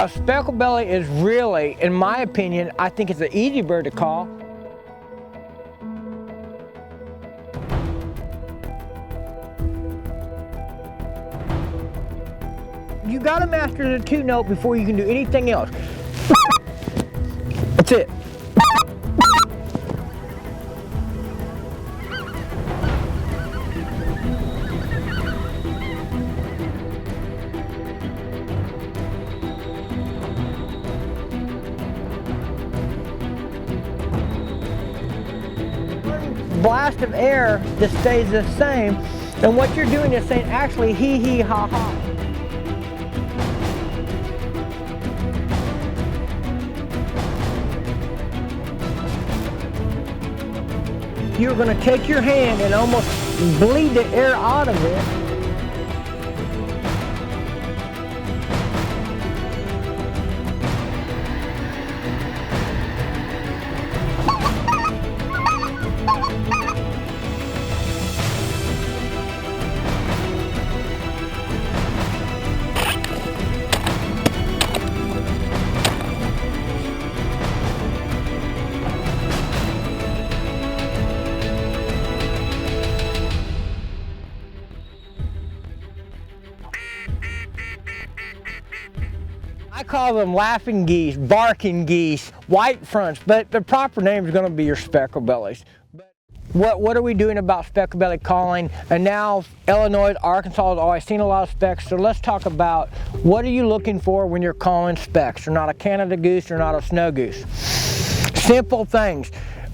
A specklebelly is really, in my opinion, I think it's an easy bird to call. You gotta master the 2-note before you can do anything else. That's it. Blast of air that stays the same, and what you're doing is saying actually hee hee ha ha. You're going to take your hand and almost bleed the air out of it. I call them laughing geese, barking geese, white fronts, but the proper name is going to be your specklebellies. What are we doing about specklebelly calling? And now Illinois, Arkansas has always seen a lot of specks, so let's talk about what are you looking for when you're calling specks. You're not a Canada goose, you're not a snow goose. Simple things.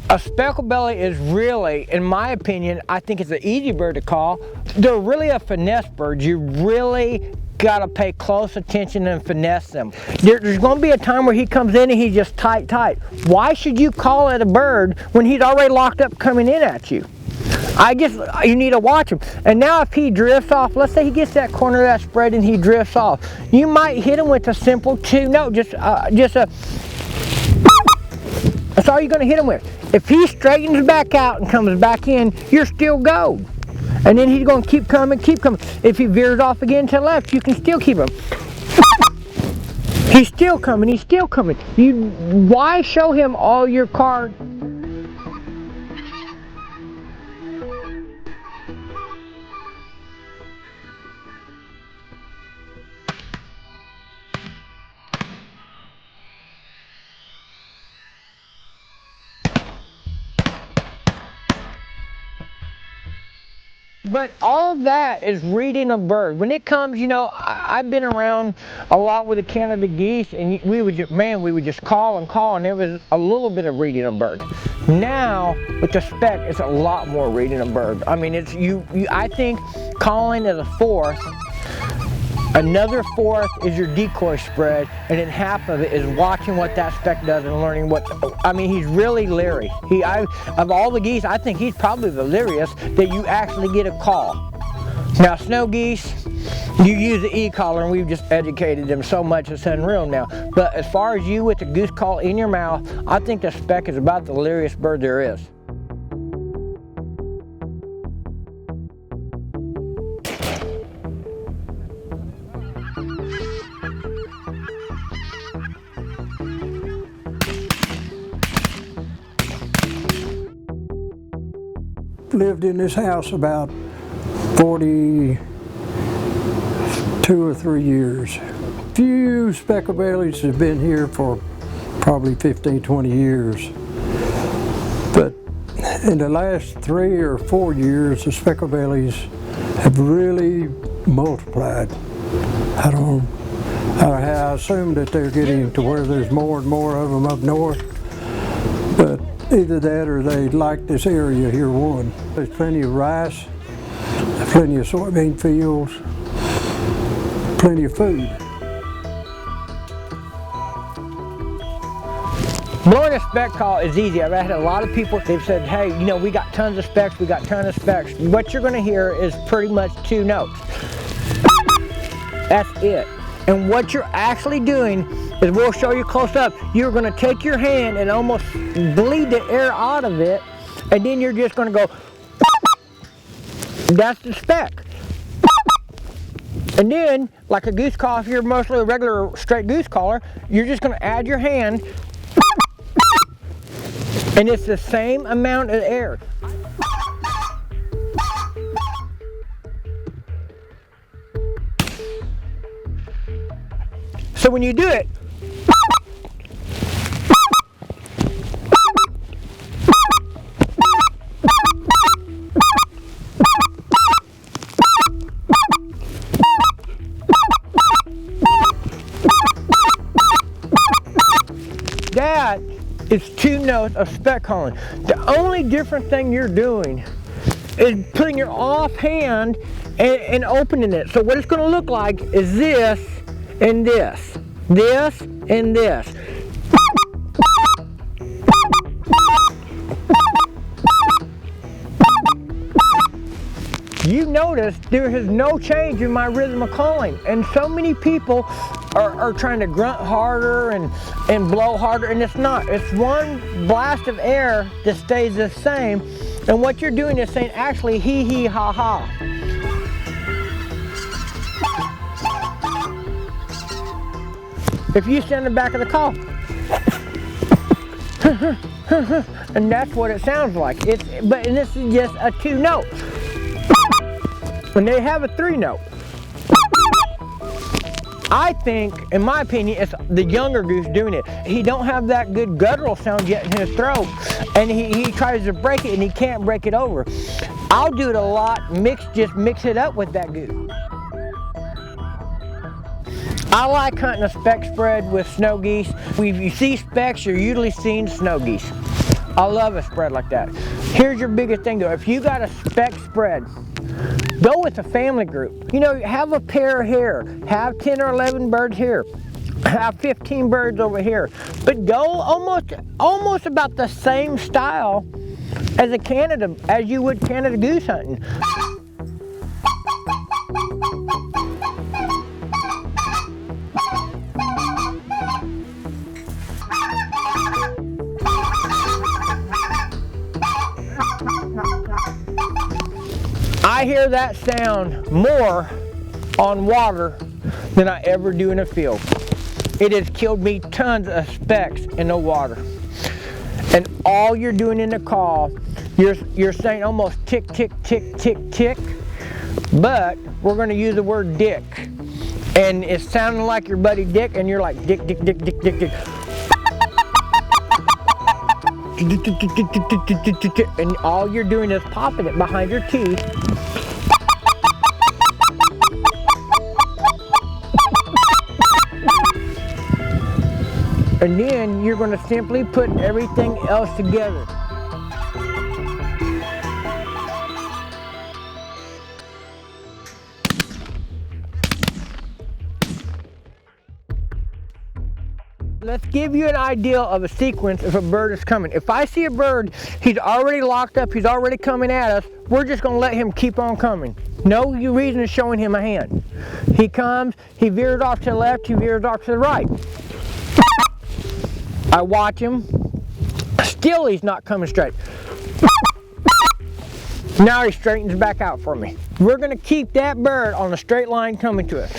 A specklebelly is really, in my opinion, I think it's an easy bird to call. They're really a finesse bird. You really gotta pay close attention and finesse them. There's gonna be a time where he comes in and he's just tight. Why should you call at a bird when he's already locked up coming in at you? You need to watch him. And now if he drifts off, let's say he gets that corner of that spread and he drifts off, you might hit him with a simple 2-note, just a, that's all you're gonna hit him with. If he straightens back out and comes back in, you're still gold. And then he's going to keep coming. If he veers off again to the left, you can still keep him. He's still coming. Why show him all your cards? But all of that is reading a bird. When it comes, you know, I've been around a lot with the Canada geese, and we would just call, and there was a little bit of reading a bird. Now with the speck, it's a lot more reading a bird. I mean, I think calling is a fourth. Another fourth is your decoy spread, and then half of it is watching what that speck does and learning what. I mean, he's really leery. Of all the geese, I think he's probably the leariest that you actually get a call. Now, snow geese, you use the e-collar, and we've just educated them so much it's unreal now. But as far as you with the goose call in your mouth, I think the speck is about the leariest bird there is. Lived in this house about 42 or 3 years. Few specklebellies have been here for probably 15, 20 years. But in the last 3 or 4 years, the specklebellies have really multiplied. I assume that they're getting to where there's more and more of them up north. But either that or they like this area here, one. There's plenty of rice, plenty of soybean fields, plenty of food. Blowing a speck call is easy. I've had a lot of people, they've said, hey, you know, we got tons of specks, What you're going to hear is pretty much 2 notes. That's it. And what you're actually doing is, we'll show you close up, you're going to take your hand and almost bleed the air out of it, and then you're just going to go, that's the speck. And then, like a goose call, if you're mostly a regular straight goose caller, you're just going to add your hand, and it's the same amount of air. So when you do it, that is 2 notes of speck calling. The only different thing you're doing is putting your off hand and opening it. So what it's going to look like is this and this, this and this. You notice there is no change in my rhythm of calling, and so many people are trying to grunt harder and blow harder, and it's not. It's one blast of air that stays the same, and what you're doing is saying actually hee hee ha ha. If you stand in the back of the call, and that's what it sounds like. And this is just a 2 note. And they have a 3 note. I think, in my opinion, it's the younger goose doing it. He don't have that good guttural sound yet in his throat, and he tries to break it and he can't break it over. I'll do it a lot, just mix it up with that goose. I like hunting a speck spread with snow geese. If you see specks, you're usually seeing snow geese. I love a spread like that. Here's your biggest thing though. If you got a speck spread, go with a family group. You know, have a pair here, have 10 or 11 birds here, have 15 birds over here, but go almost about the same style as you would Canada goose hunting. I hear that sound more on water than I ever do in a field. It has killed me tons of specks in the water. And all you're doing in the call, you're saying almost tick, tick, tick, tick, tick, but we're gonna use the word dick. And it's sounding like your buddy Dick, and you're like dick, dick, dick, dick, dick, dick. And all you're doing is popping it behind your teeth. And then you're going to simply put everything else together. Let's give you an idea of a sequence if a bird is coming. If I see a bird, he's already locked up, he's already coming at us, we're just going to let him keep on coming. No reason of showing him a hand. He comes, he veers off to the left, he veers off to the right. I watch him, still he's not coming straight. Now he straightens back out for me. We're going to keep that bird on a straight line coming to us.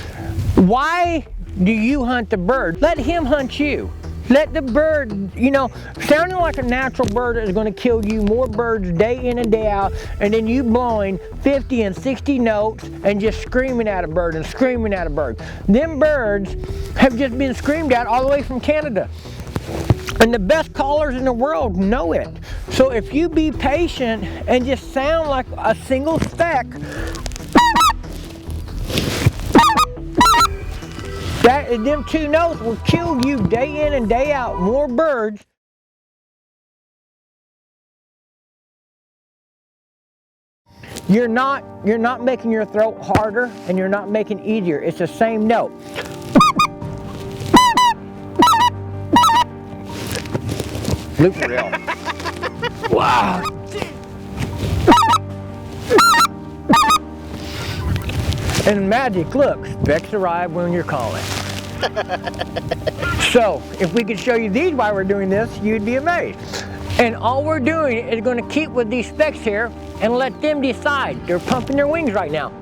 Why do you hunt the bird? Let him hunt you. Let the bird, you know, sounding like a natural bird is going to kill you more birds day in and day out, and then you blowing 50 and 60 notes and just screaming at a bird and screaming at a bird. Them birds have just been screamed at all the way from Canada. And the best callers in the world know it. So if you be patient and just sound like a single speck, them 2 notes will kill you day in and day out more birds. You're not making your throat harder, and you're not making it easier. It's the same note. Loop reel. Wow. And magic, look, specks arrive when you're calling. So, if we could show you these while we're doing this, you'd be amazed. And all we're doing is going to keep with these specks here and let them decide. They're pumping their wings right now.